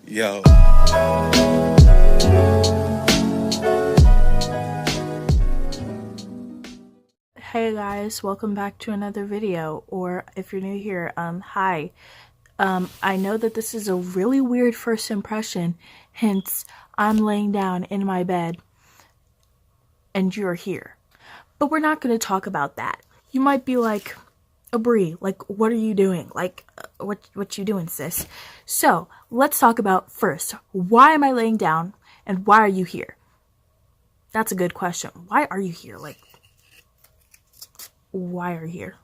Yo. Hey guys, welcome back to another video, or if you're new here, hi. I know that this is a really weird first impression, hence I'm laying down in my bed and you're here. But we're not going to talk about that. You might be like, Bree, like, what are you doing? Like, what you doing, sis? So, let's talk about first, why am I laying down and why are you here? That's a good question. Why are you here? Like, why are you here?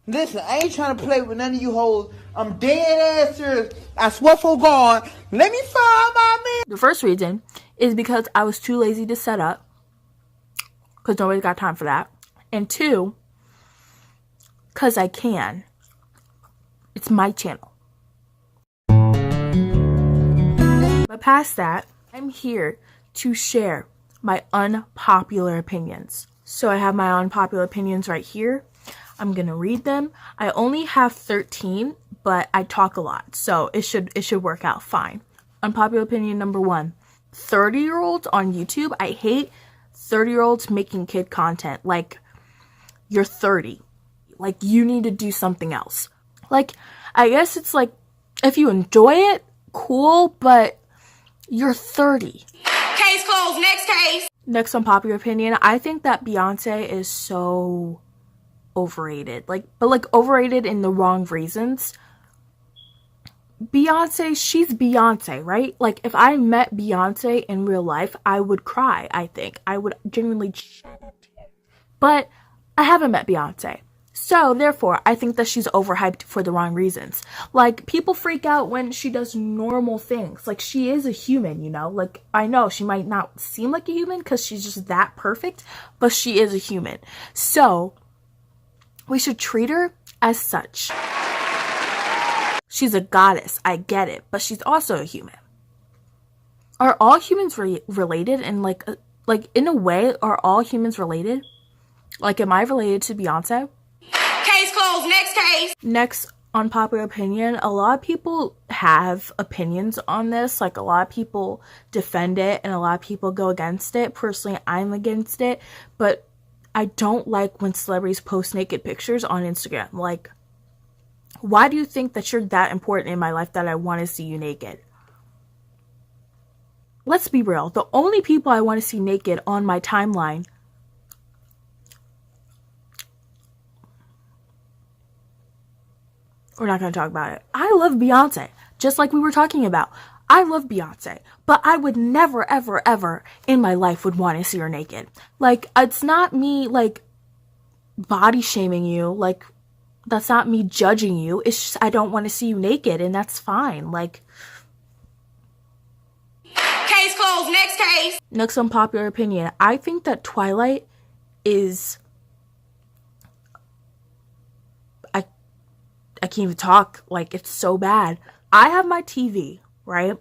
Listen, I ain't trying to play with none of you hoes. I'm dead ass serious. I swear for God. Let me find my man. The first reason is because I was too lazy to set up, because nobody's got time for that. And two, because I can. It's my channel. But past that, I'm here to share my unpopular opinions. So I have my unpopular opinions right here. I'm gonna read them. I only have 13, but I talk a lot, so it should work out fine. Unpopular opinion number 1. 30-year-olds on YouTube. I hate 30-year-olds making kid content. Like, you're 30. Like, you need to do something else. Like, I guess it's like, if you enjoy it, cool, but you're 30. Case closed. Next case. Next unpopular opinion. I think that Beyonce is so overrated. But overrated in the wrong reasons. Beyonce, she's Beyonce, right? Like, if I met Beyonce in real life, I would cry, I think. I would genuinely But I haven't met Beyonce. So, therefore, I think that she's overhyped for the wrong reasons. Like, people freak out when she does normal things. Like, she is a human, you know? Like, I know she might not seem like a human because she's just that perfect, but she is a human. So, we should treat her as such. She's a goddess, I get it, but she's also a human. Are all humans related? And like in a way, are all humans related? Like, am I related to Beyonce? Case closed. Next case. Next unpopular opinion. A lot of people have opinions on this. Like, a lot of people defend it and a lot of people go against it. Personally, I'm against it, but I don't like when celebrities post naked pictures on Instagram. Like, why do you think that you're that important in my life that I want to see you naked? Let's be real. The only people I want to see naked on my timeline we're not going to talk about it. I love Beyonce, just like we were talking about. I love Beyonce, but I would never, ever, ever in my life would want to see her naked. Like, it's not me, like, body shaming you. Like, that's not me judging you. It's just I don't want to see you naked, and that's fine. Like, Case closed. Next case. next unpopular opinion. I think that Twilight is... I can't even talk. Like, it's so bad. I have my TV, right?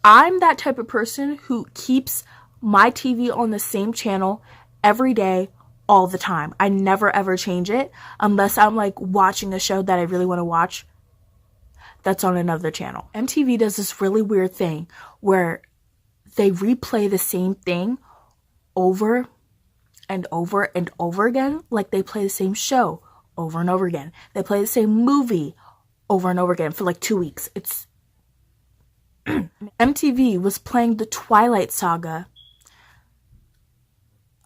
I'm that type of person who keeps my TV on the same channel every day, all the time. I never ever change it unless I'm like watching a show that I really want to watch that's on another channel. MTV does this really weird thing where they replay the same thing over and over and over again. Like, they play the same show over and over again. They play the same movie over and over again for like 2 weeks. It's MTV was playing the Twilight Saga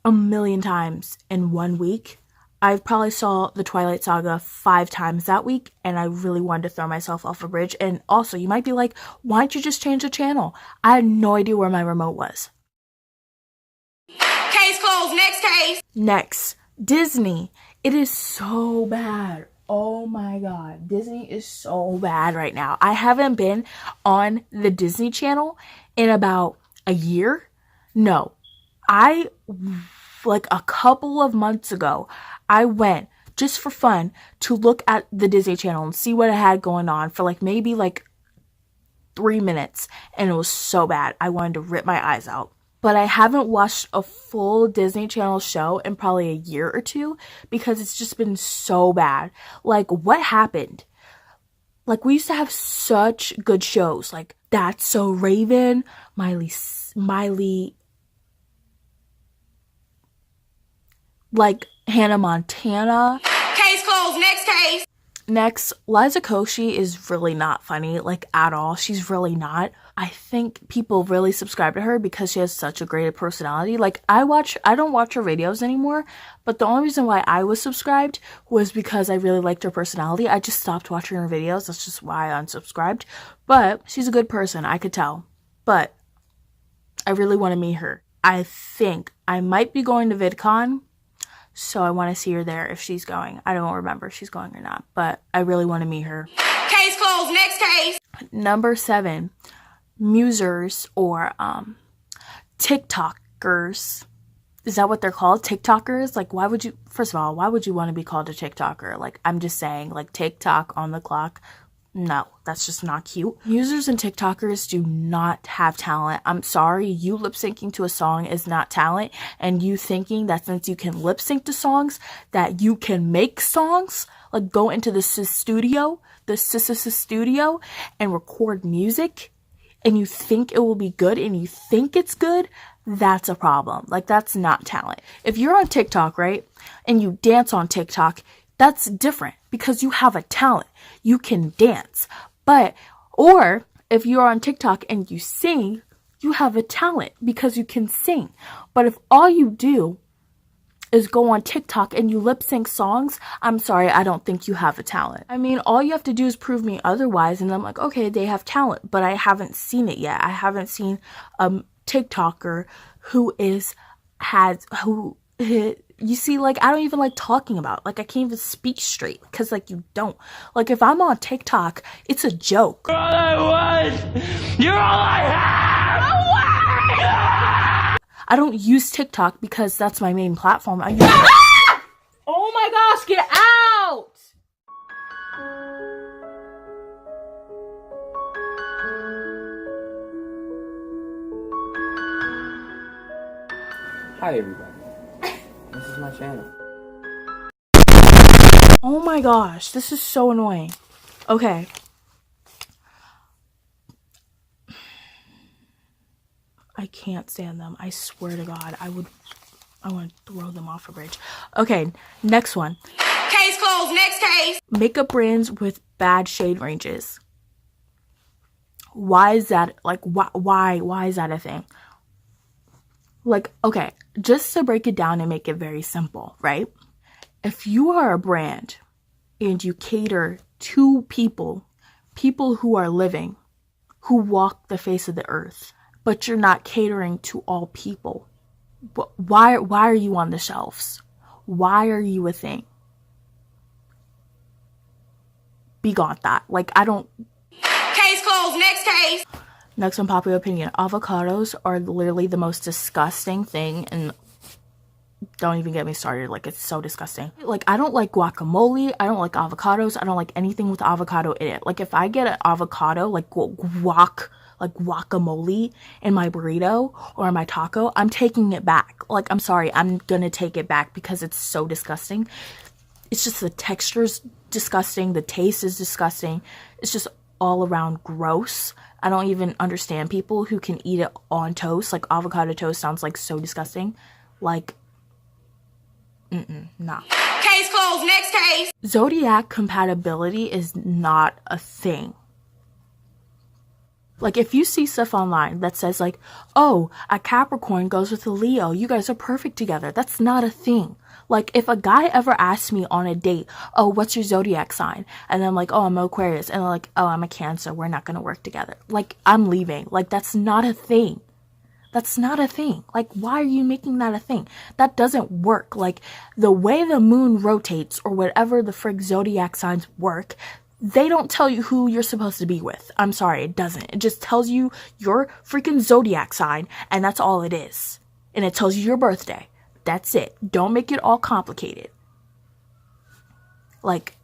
a million times in 1 week. I probably saw the Twilight Saga 5 times that week, and I really wanted to throw myself off a bridge. And also, you might be like, why don't you just change the channel? I had no idea where my remote was. Case closed. Next case. Next, Disney. It is so bad. Oh my god. Disney is so bad right now. I haven't been on the Disney Channel in about a year. No. Like a couple of months ago, I went just for fun to look at the Disney Channel and see what it had going on for like maybe like 3 minutes. And it was so bad. I wanted to rip my eyes out. But I haven't watched a full Disney Channel show in probably a year or two because it's just been so bad. Like, what happened? Like, we used to have such good shows. Like, That's So Raven, Miley, like, Hannah Montana. Case closed. Next case. Next, Liza Koshy is really not funny, like, at all. She's really not. I think people really subscribe to her because she has such a great personality. Like, I don't watch her videos anymore, but the only reason why I was subscribed was because I really liked her personality. I just stopped watching her videos. That's just why I unsubscribed. But she's a good person, I could tell. But I really want to meet her. I think I might be going to VidCon. So I want to see her there if she's going. I don't remember if she's going or not, but I really want to meet her. Case closed. Next case. Number 7, musers or TikTokers. Is that what they're called? TikTokers? Like, first of all, why would you want to be called a TikToker? Like, I'm just saying, like, TikTok on the clock. No, that's just not cute. Musers and TikTokers do not have talent. I'm sorry, you lip syncing to a song is not talent, and you thinking that since you can lip sync to songs, that you can make songs, like go into the studio, and record music, and you think it will be good, and you think it's good, that's a problem. Like, that's not talent. If you're on TikTok, right, and you dance on TikTok, that's different because you have a talent. You can dance. Or if you're on TikTok and you sing, you have a talent because you can sing. But if all you do is go on TikTok and you lip sync songs, I'm sorry, I don't think you have a talent. I mean, all you have to do is prove me otherwise, and I'm like, okay, they have talent, but I haven't seen it yet. I haven't seen a TikToker you see, like, I don't even like talking about. Like, I can't even speak straight because, like, you don't. Like, if I'm on TikTok, it's a joke. You're all I want! You're all I have! I don't use TikTok because that's my main platform. Oh my gosh, get out! Hi everybody, this is my channel. Oh my gosh, this is so annoying. Okay. I can't stand them. I swear to God, I want to throw them off a bridge. Okay, next one. Case closed. Next case. Makeup brands with bad shade ranges. Why is that, like, why is that a thing? Like, okay, just to break it down and make it very simple, right? If you are a brand and you cater to people who are living, who walk the face of the earth, but you're not catering to all people, why are you on the shelves? Why are you a thing? Be gone that. Like, I don't... Case closed. Next case. Next, unpopular opinion. Avocados are literally the most disgusting thing, and don't even get me started. Like, it's so disgusting. Like, I don't like guacamole. I don't like avocados. I don't like anything with avocado in it. Like, if I get an avocado, like guacamole in my burrito or my taco, I'm taking it back. Like, I'm sorry, I'm gonna take it back because it's so disgusting. It's just the texture's disgusting. The taste is disgusting. It's just all around gross. I don't even understand people who can eat it on toast. Like, avocado toast sounds like so disgusting. Like, nah. Case closed. Next case. Zodiac compatibility is not a thing. Like, if you see stuff online that says, like, oh, a Capricorn goes with a Leo, you guys are perfect together. That's not a thing. Like, if a guy ever asks me on a date, oh, what's your zodiac sign? And I'm like, oh, I'm Aquarius. And they're like, oh, I'm a Cancer. We're not going to work together. Like, I'm leaving. Like, that's not a thing. That's not a thing. Like, why are you making that a thing? That doesn't work. Like, the way the moon rotates or whatever the frig zodiac signs work, they don't tell you who you're supposed to be with. I'm sorry, it doesn't. It just tells you your freaking zodiac sign, and that's all it is. And it tells you your birthday. That's it. Don't make it all complicated. Like,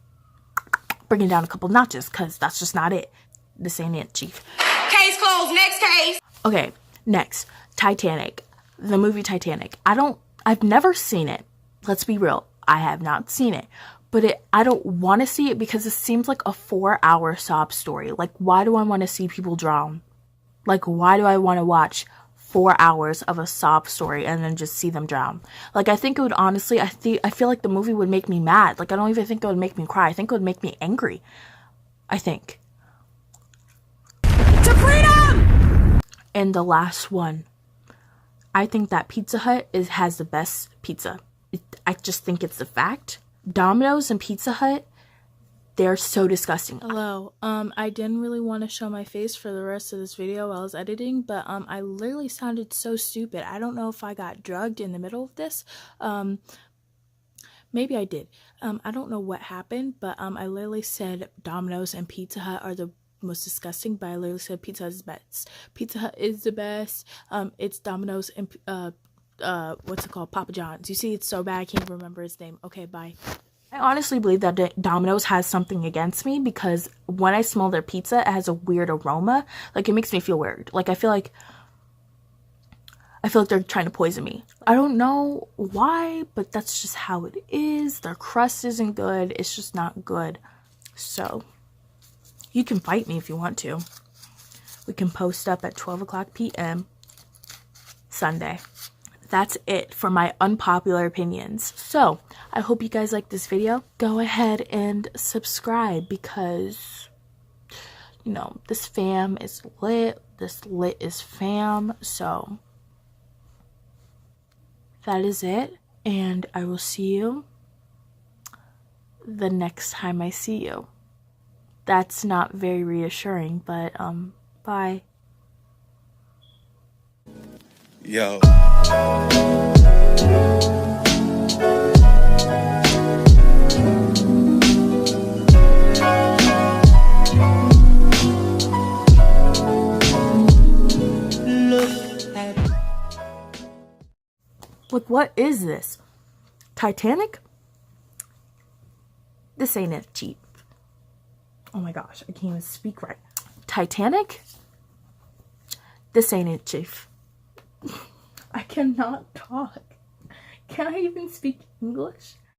bring it down a couple notches, because that's just not it. This ain't it, chief. Case closed. Next case. Okay, next. Titanic. The movie Titanic. I've never seen it. Let's be real. I have not seen it. but I don't want to see it because it seems like a 4-hour sob story. Like, why do I want to see people drown? Like, why do I want to watch 4 hours of a sob story and then just see them drown? Like, I think it would honestly, I feel like the movie would make me mad. Like, I don't even think it would make me cry. I think it would make me angry. I think. To freedom! And the last one. I think that Pizza Hut has the best pizza. I just think it's a fact. Domino's and Pizza Hut, they're so disgusting. Hello. I didn't really want to show my face for the rest of this video while I was editing, but I literally sounded so stupid. I don't know if I got drugged in the middle of this. Maybe I did. I don't know what happened, but I literally said Domino's and Pizza Hut are the most disgusting, but I literally said Pizza Hut is the best. Pizza Hut is the best. It's Domino's and what's it called? Papa John's. You see, it's so bad I can't remember his name. Okay, bye. I honestly believe that Domino's has something against me because when I smell their pizza, it has a weird aroma. Like, it makes me feel weird. Like, I feel like they're trying to poison me. I don't know why, but that's just how it is. Their crust isn't good. It's just not good. So, you can fight me if you want to. We can post up at 12 o'clock p.m. Sunday. That's it for my unpopular opinions. So, I hope you guys like this video. Go ahead and subscribe because, you know, this fam is lit. This lit is fam. So, that is it. And I will see you the next time I see you. That's not very reassuring, but, bye. Yo. Like, what is this? Titanic? This ain't it, cheap. Oh my gosh, I can't even speak right. Titanic? This ain't it, chief. I cannot talk. Can I even speak English?